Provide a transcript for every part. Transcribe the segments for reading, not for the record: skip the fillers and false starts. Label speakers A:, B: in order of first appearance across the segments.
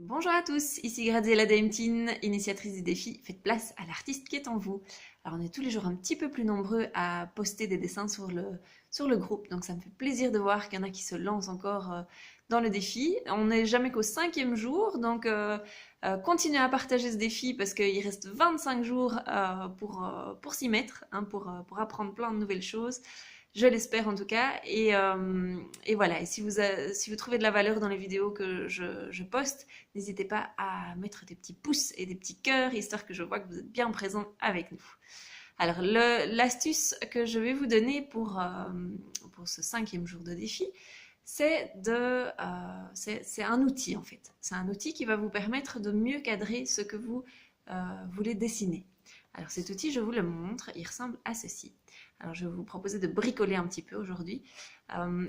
A: Bonjour à tous, ici Graziella Daimtin, initiatrice du défi Faites place à l'artiste qui est en vous. Alors on est tous les jours un petit peu plus nombreux à poster des dessins sur le groupe, donc ça me fait plaisir de voir qu'il y en a qui se lancent encore dans le défi. On n'est jamais qu'au 5e jour, donc continuez à partager ce défi parce qu'il reste 25 jours pour s'y mettre, hein, pour apprendre plein de nouvelles choses. Je l'espère en tout cas. Et voilà, et si vous trouvez de la valeur dans les vidéos que je poste, n'hésitez pas à mettre des petits pouces et des petits cœurs, histoire que je vois que vous êtes bien présents avec nous. Alors, l'astuce que je vais vous donner pour ce 5e jour de défi, c'est un outil en fait. C'est un outil qui va vous permettre de mieux cadrer ce que vous voulez dessiner. Alors cet outil, je vous le montre, il ressemble à ceci. Alors je vais vous proposer de bricoler un petit peu aujourd'hui.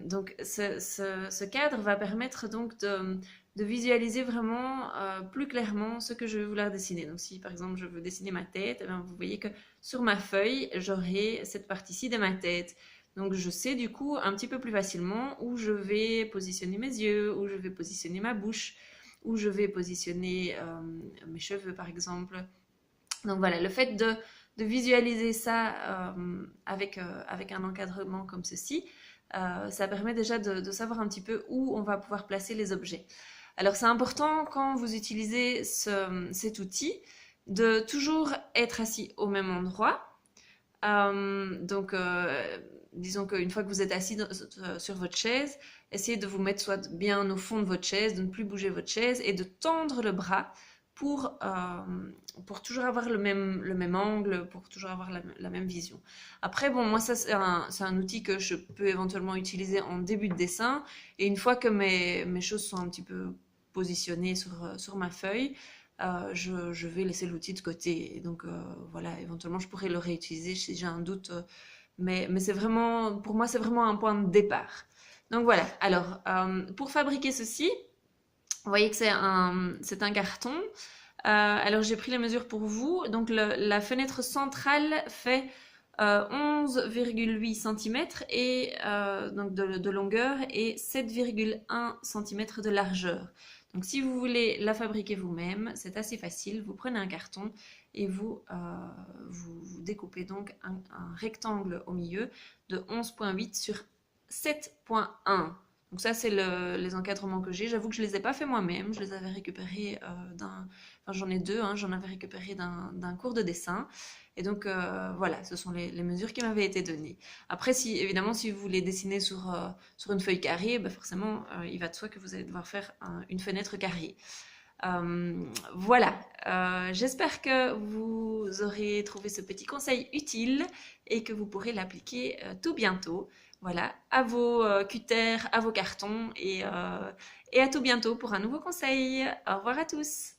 A: Donc ce cadre va permettre donc de visualiser vraiment plus clairement ce que je vais vouloir dessiner. Donc si par exemple je veux dessiner ma tête, eh bien, vous voyez que sur ma feuille, j'aurai cette partie-ci de ma tête. Donc je sais du coup un petit peu plus facilement où je vais positionner mes yeux, où je vais positionner ma bouche, où je vais positionner mes cheveux par exemple. Donc voilà, le fait de visualiser ça avec un encadrement comme ceci, ça permet déjà de savoir un petit peu où on va pouvoir placer les objets. Alors c'est important quand vous utilisez cet outil de toujours être assis au même endroit. Disons qu'une fois que vous êtes assis sur votre chaise, essayez de vous mettre soit bien au fond de votre chaise, de ne plus bouger votre chaise et de tendre le bras pour toujours avoir le même angle, pour toujours avoir la même vision. Après, bon, moi, ça, c'est un outil que je peux éventuellement utiliser en début de dessin. Et une fois que mes choses sont un petit peu positionnées sur ma feuille, je vais laisser l'outil de côté. Et donc, voilà, éventuellement, je pourrais le réutiliser si j'ai un doute. Mais c'est vraiment, pour moi, c'est vraiment un point de départ. Donc voilà, alors, pour fabriquer ceci, vous voyez que c'est un carton. Alors j'ai pris les mesures pour vous. Donc la fenêtre centrale fait 11,8 cm et, donc de longueur et 7,1 cm de largeur. Donc si vous voulez la fabriquer vous-même, c'est assez facile. Vous prenez un carton et vous découpez donc un rectangle au milieu de 11,8 sur 7,1. Donc ça, c'est les encadrements que j'ai. J'avoue que je ne les ai pas fait moi-même. Je les avais récupérés Enfin, j'en ai deux, hein, j'en avais récupéré d'un cours de dessin. Et donc, voilà, ce sont les mesures qui m'avaient été données. Après, évidemment, si vous voulez dessiner sur une feuille carrée, ben forcément, il va de soi que vous allez devoir faire une fenêtre carrée. Voilà, j'espère que vous aurez trouvé ce petit conseil utile et que vous pourrez l'appliquer tout bientôt. Voilà, à vos cutters, à vos cartons et à tout bientôt pour un nouveau conseil. Au revoir à tous.